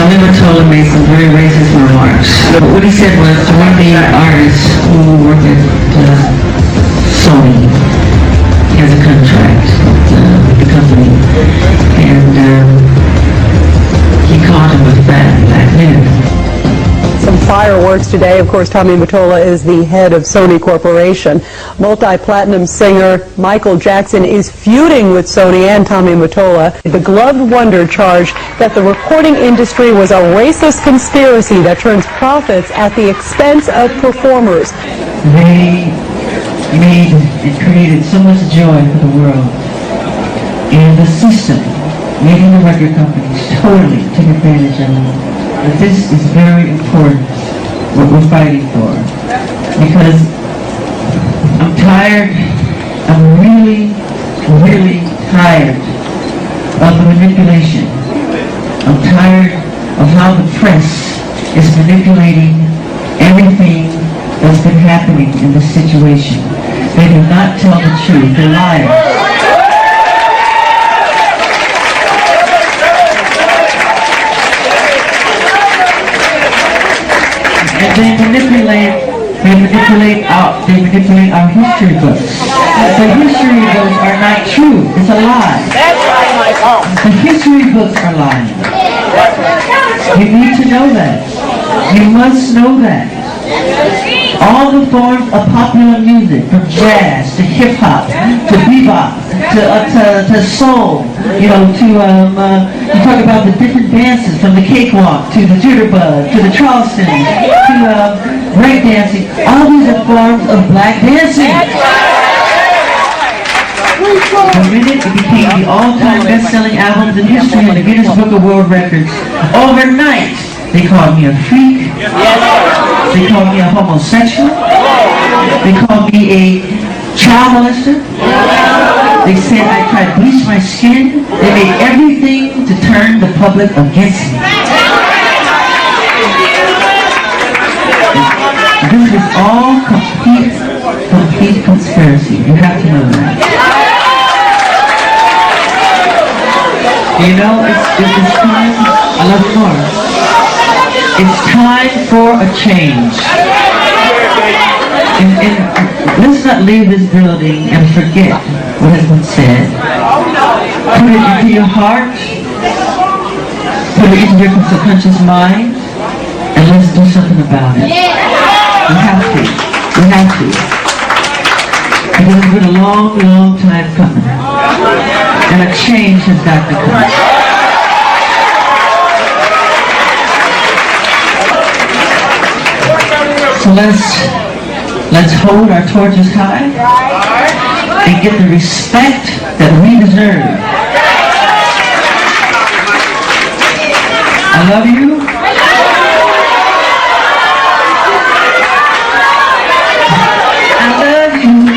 Tommy Mottola made some very racist remarks. But what he said was, one of the artists who worked at Sony has a contract with the company, and he caught him with bad black men. Some fireworks today. Of course, Tommy Mottola is the head of Sony Corporation. Multi-platinum singer Michael Jackson is feuding with Sony and Tommy Mottola. The gloved wonder charged that the recording industry was a racist conspiracy that turns profits at the expense of performers. They made and created so much joy for the world. And the system, making the record companies totally took advantage of them. But this is very important, what we're fighting for, because I'm tired, I'm really, really tired of the manipulation. I'm tired of how the press is manipulating everything that's been happening in this situation. They do not tell the truth, they're liars. They manipulate our history books. The history books are not true. It's a lie. That's right, Michael. The history books are lying. You need to know that. You must know that. All the forms of popular music, from jazz to hip hop to bebop to soul, you talk about the different dances, from the cakewalk to the jitterbug to the Charleston to breakdancing. All these are forms of black dancing. The minute it became the all-time best-selling albums in history in the Guinness Book of World Records, overnight they called me a freak. They called me a homosexual. They called me a child molester. They said I tried to bleach my skin. They made everything to turn the public against me. This is all complete conspiracy. You have to know that. You know, it's time. I love you more. It's time for a change. And let's not leave this building and forget what has been said. Put it into your heart. Put it into your subconscious mind. And let's do something about it. We have to. We have to. Because it's been a long, long time coming. And a change has got to come. So let's hold our torches high and get the respect that we deserve. I love you. I love you.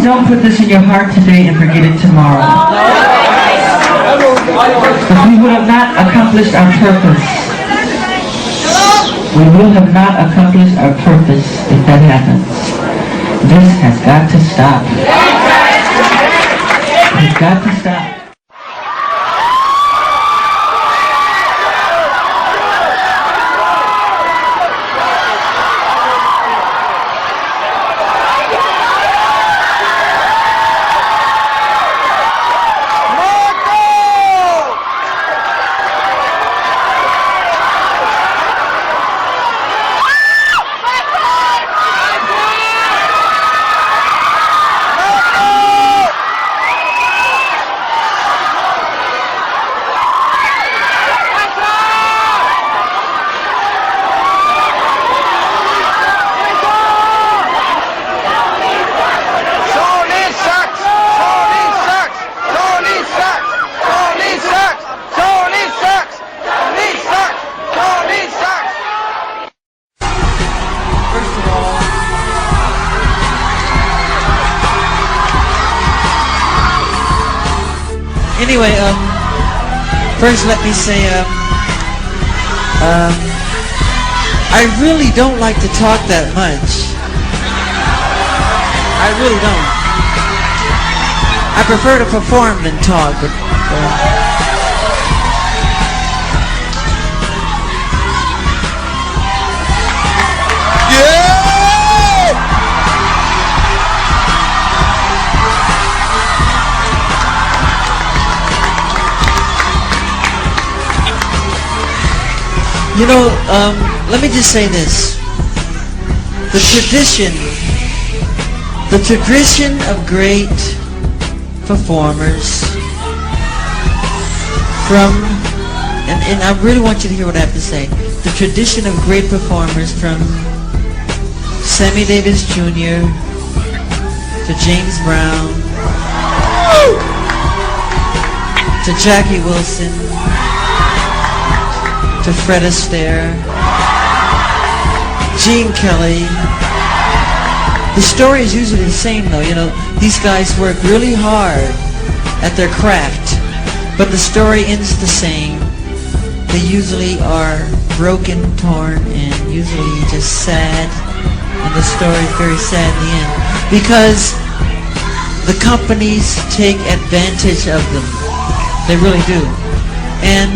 Don't put this in your heart today and forget it tomorrow. If we would have not accomplished our purpose, we will have not accomplished our purpose if that happens. This has got to stop. It's got to stop. Anyway, First, let me say, I really don't like to talk that much. I really don't. I prefer to perform than talk, but you know, let me just say this. The tradition of great performers from, and I really want you to hear what I have to say. The tradition of great performers from Sammy Davis Jr. to James Brown to Jackie Wilson to Fred Astaire, Gene Kelly. The story is usually the same though, you know, these guys work really hard at their craft, but the story ends the same. They usually are broken, torn, and usually just sad, and the story is very sad in the end, because the companies take advantage of them. They really do. And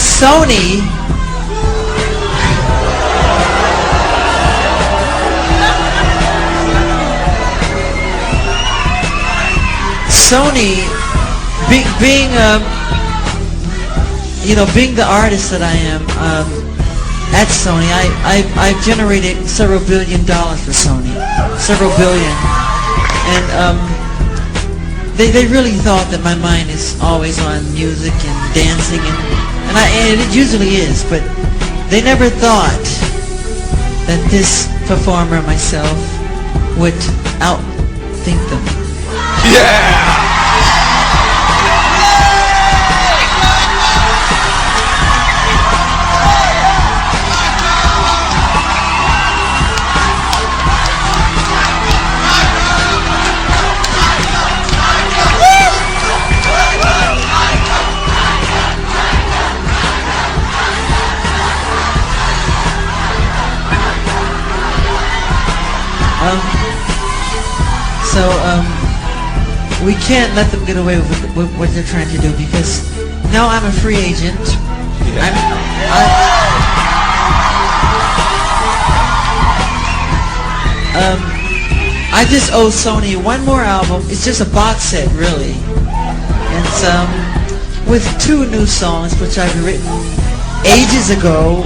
Sony, being the artist that I am at Sony, I've generated several $1 billion for Sony, several billion, and they really thought that my mind is always on music and dancing, and it usually is, but they never thought that this performer myself would outthink them. Yeah! We can't let them get away with what they're trying to do, because now I'm a free agent. I just owe Sony one more album. It's just a box set, really. And it's with 2 new songs, which I've written ages ago.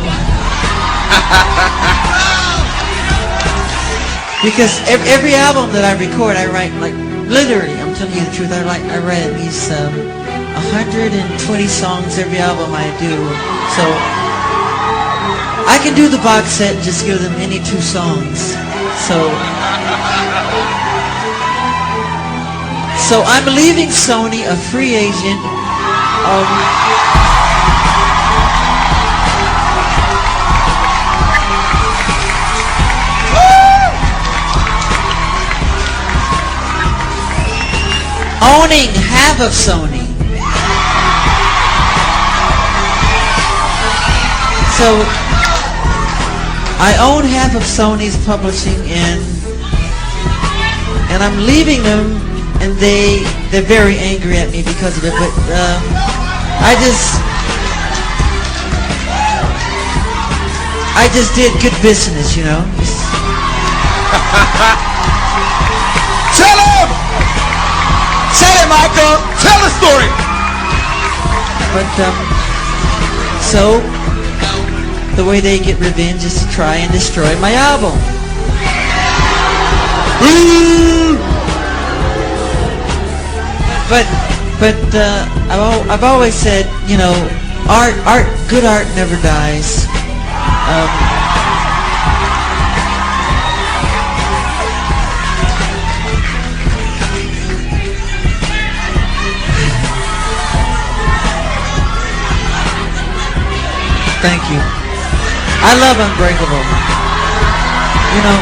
Because every album that I record, I write, like, literally, I'm telling you the truth, I write at least 120 songs every album I do. So I can do the box set and just give them any 2 songs. So I'm leaving Sony a free agent. Owning half of Sony. So I own half of Sony's publishing, and I'm leaving them, and they're very angry at me because of it. But I just did good business, you know. Tell him! Tell him, Michael! Tell the story! But, so, the way they get revenge is to try and destroy my album. But I've always said, you know, good art never dies. Thank you. I love Unbreakable. You know.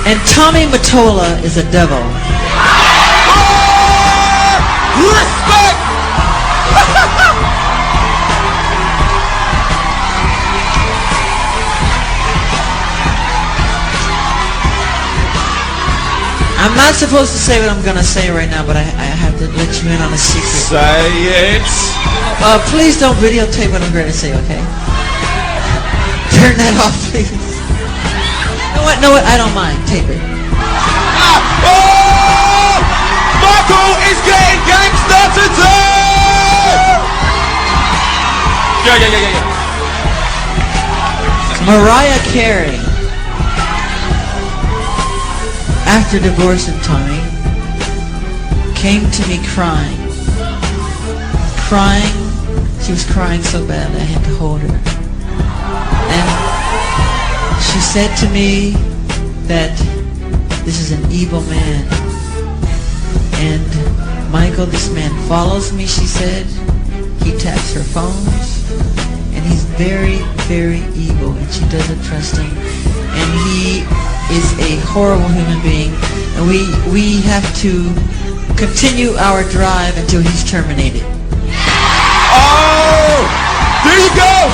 And Tommy Mottola is a devil. I'm not supposed to say what I'm going to say right now, but I have to let you in on a secret. Say it. Please don't videotape what I'm going to say, okay? Turn that off, please. No, what? I don't mind. Tape it. Oh! Michael is getting gangster today! Yeah. Mariah Carey, after divorcing Tommy, came to me crying. She was crying so bad I had to hold her. And she said to me that this is an evil man. And Michael, this man follows me, she said. He taps her phones. And he's very, very evil. And she doesn't trust him. And he is a horrible human being. And we have to continue our drive until he's terminated. Oh! There you go!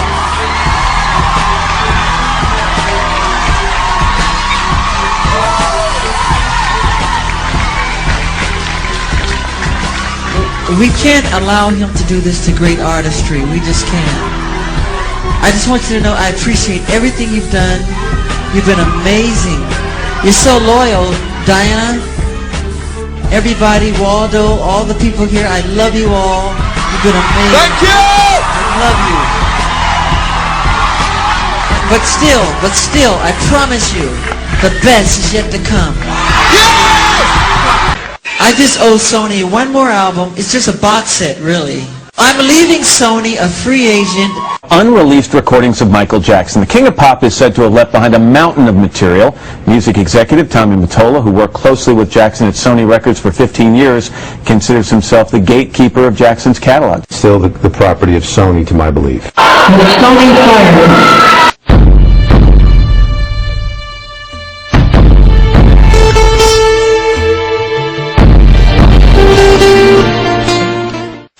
We can't allow him to do this to great artistry. We just can't. I just want you to know I appreciate everything you've done. You've been amazing. You're so loyal, Diana. Everybody, Waldo, all the people here, I love you all. You've been amazing. Thank you! I love you. But still, I promise you, the best is yet to come. I just owe Sony one more album. It's just a box set, really. I'm leaving Sony a free agent. Unreleased recordings of Michael Jackson. The King of Pop is said to have left behind a mountain of material. Music executive Tommy Mottola, who worked closely with Jackson at Sony Records for 15 years, considers himself the gatekeeper of Jackson's catalog. Still the property of Sony, to my belief. The Sony fire.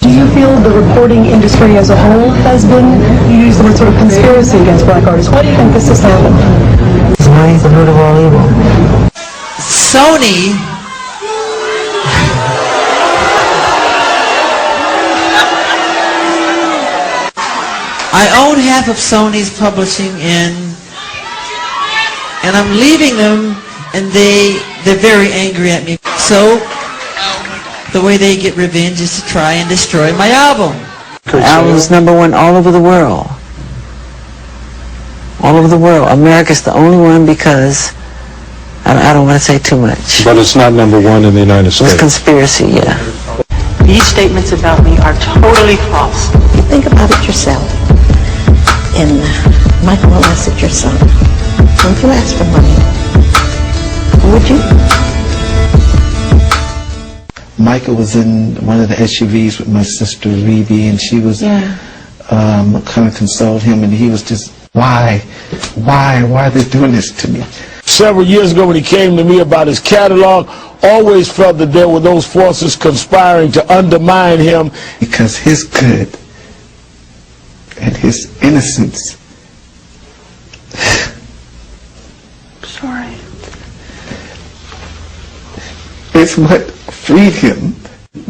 Do you feel the recording industry as a whole has been, you use the word sort of conspiracy against black artists. Why do you think this has happened? Sony's the root of all evil. Sony I own half of Sony's publishing and I'm leaving them and they're very angry at me. So the way they get revenge is to try and destroy my album. The album is #1 all over the world. All over the world. America's the only one because I don't want to say too much. But it's not #1 in the United States. It's conspiracy, yeah. These statements about me are totally false. Think about it yourself. And Michael molested your son. Don't you ask for money? Would you? Michael was in one of the SUVs with my sister Rebe, and she was kind of consoled him, and he was just, why are they doing this to me? Several years ago when he came to me about his catalog, always felt that there were those forces conspiring to undermine him. Because his good and his innocence. Sorry. It's what freed him.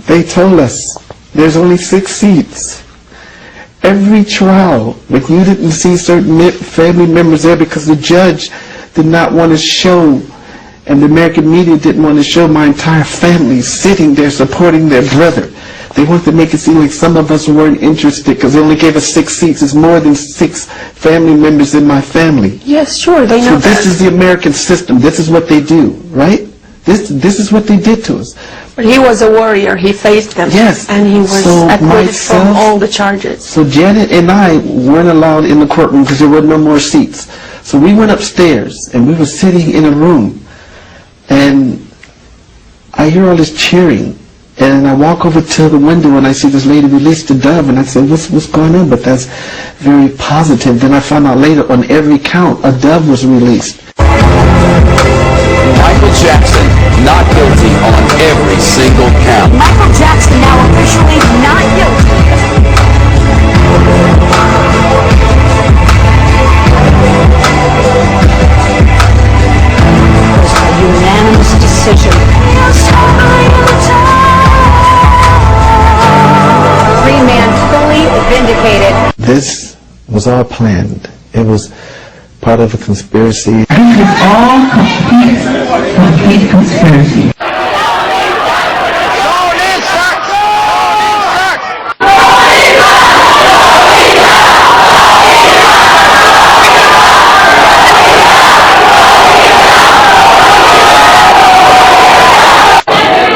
They told us there's only 6 seats. Every trial, when you didn't see certain family members there because the judge did not want to show, and the American media didn't want to show my entire family sitting there supporting their brother. They wanted to make it seem like some of us weren't interested because they only gave us 6 seats. It's more than 6 family members in my family. Yes, sure, they know So this is the American system. This is what they do, right? This is what they did to us. But he was a warrior. He faced them. Yes. And he was So acquitted from myself- all the charges. So Janet and I weren't allowed in the courtroom because there were no more seats. So we went upstairs and we were sitting in a room, and I hear all this cheering, and I walk over to the window and I see this lady release the dove, and I said, what's going on? But that's very positive. Then I found out later on every count a dove was released. Michael Jackson not guilty on every single count. Michael Jackson now officially not guilty. It was a unanimous decision This was all planned. It was part of a conspiracy. This is all complete conspiracy.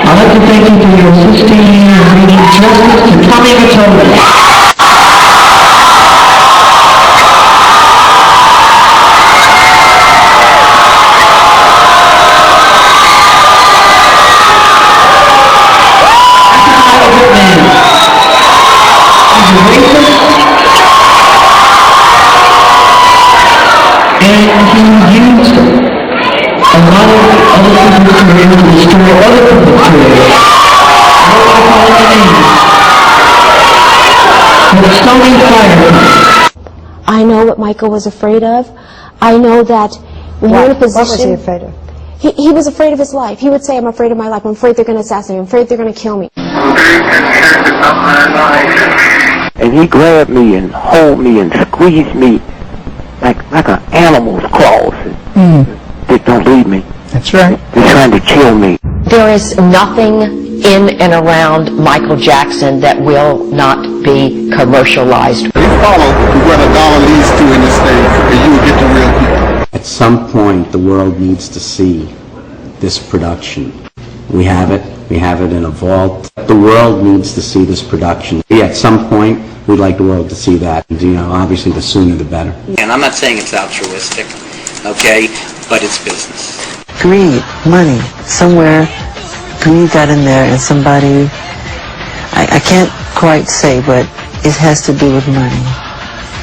I'd like to thank you for your assisting and bringing justice to Tommy Mottola. I know what Michael was afraid of. I know that when you're in a position... What was he afraid of? He was afraid of his life. He would say, I'm afraid of my life. I'm afraid they're going to assassinate me. I'm afraid they're going to kill me. And he grabbed me and hold me and squeezed me like an animal's claws. They don't leave me. That's right. They're trying to kill me. There is nothing in and around Michael Jackson that will not be commercialized. We follow where the dollar leads to in this thing, and you will get the real people. At some point, the world needs to see this production. We have it in a vault. The world needs to see this production. At some point, we'd like the world to see that. Obviously, the sooner the better. And I'm not saying it's altruistic, okay, but it's business. Greed, money, somewhere greed got in there and somebody, I can't quite say, but it has to do with money.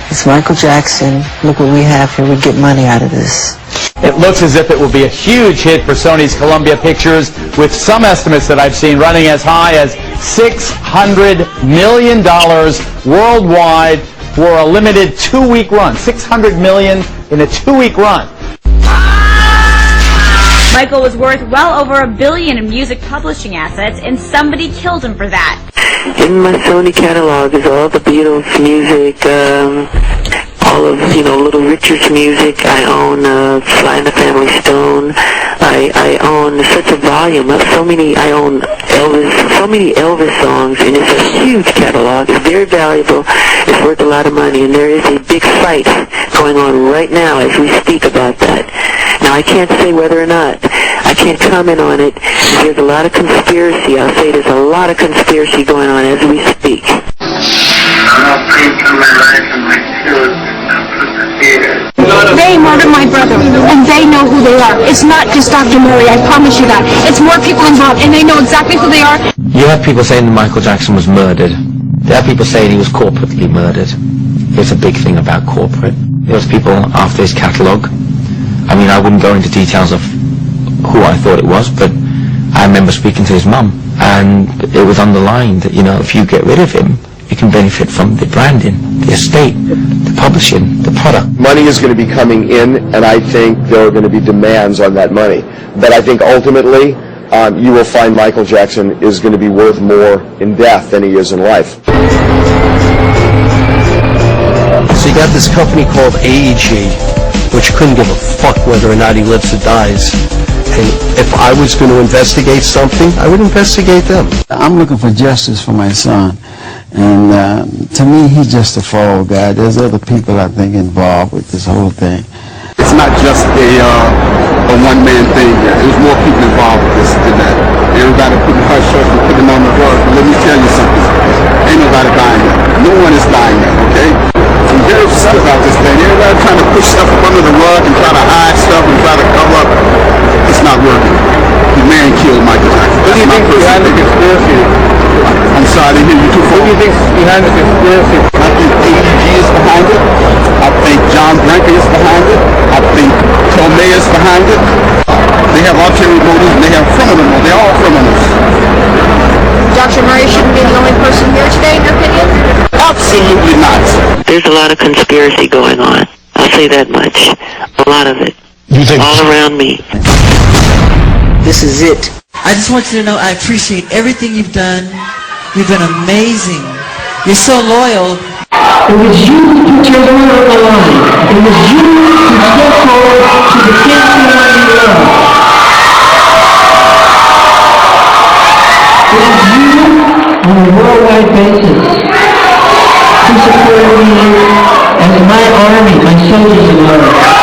It's Michael Jackson. Look what we have here. We get money out of this. It looks as if it will be a huge hit for Sony's Columbia Pictures, with some estimates that I've seen running as high as $600 million worldwide for a limited 2-week run. $600 million in a 2-week run. Michael was worth well over $1 billion in music publishing assets, and somebody killed him for that. In my Sony catalog is all the Beatles music, all of, Little Richard's music. I own Sly and the Family Stone. I own such a volume of I own Elvis, so many Elvis songs, and it's a huge catalog. It's very valuable. It's worth a lot of money, and there is a big fight going on right now as we speak about that. Now, I can't say whether or not. I can't comment on it. There's a lot of conspiracy. I'll say there's a lot of conspiracy going on as we speak. They murdered my brother, and they know who they are. It's not just Dr. Murray, I promise you that. It's more people involved, and they know exactly who they are. You have people saying that Michael Jackson was murdered. There are people saying he was corporately murdered. It's a big thing about corporate. There was people after his catalogue. I mean, I wouldn't go into details of who I thought it was, but I remember speaking to his mum, and it was underlined that, if you get rid of him, you can benefit from the branding, the estate, the publishing, the product. Money is going to be coming in, and I think there are going to be demands on that money. But I think ultimately, you will find Michael Jackson is going to be worth more in death than he is in life. So you got this company called AEG, which couldn't give a fuck whether or not he lives or dies. And if I was going to investigate something, I would investigate them. I'm looking for justice for my son. And to me, he's just a fall guy. There's other people, I think, involved with this whole thing. It's not just a one-man thing. There's more people involved with this than that. Everybody putting hush-hush and putting on the rug. But let me tell you something. Ain't nobody dying yet. No one is dying yet, okay? I'm very upset about this thing. Everybody trying to push stuff up under the rug and try to hide stuff and try to cover up. It's not working. The man killed Michael Jackson. What do you think behind the conspiracy? I'm sorry, I didn't hear you too far. What do you think behind the conspiracy? I think AEG is behind it. I think John Branca is behind it. I think Tomei is behind it. They have ulterior motives and they have criminal motives. They're all criminals. Dr. Murray shouldn't be the only person here today, in your opinion? Absolutely not. There's a lot of conspiracy going on. I'll say that much. A lot of it. All around me. This is it. I just want you to know I appreciate everything you've done. You've been amazing. You're so loyal. It was you who put your word on the line. It was you who stepped forward to defend someone you love. It was you on a worldwide basis who supported me as my army, my soldiers of love.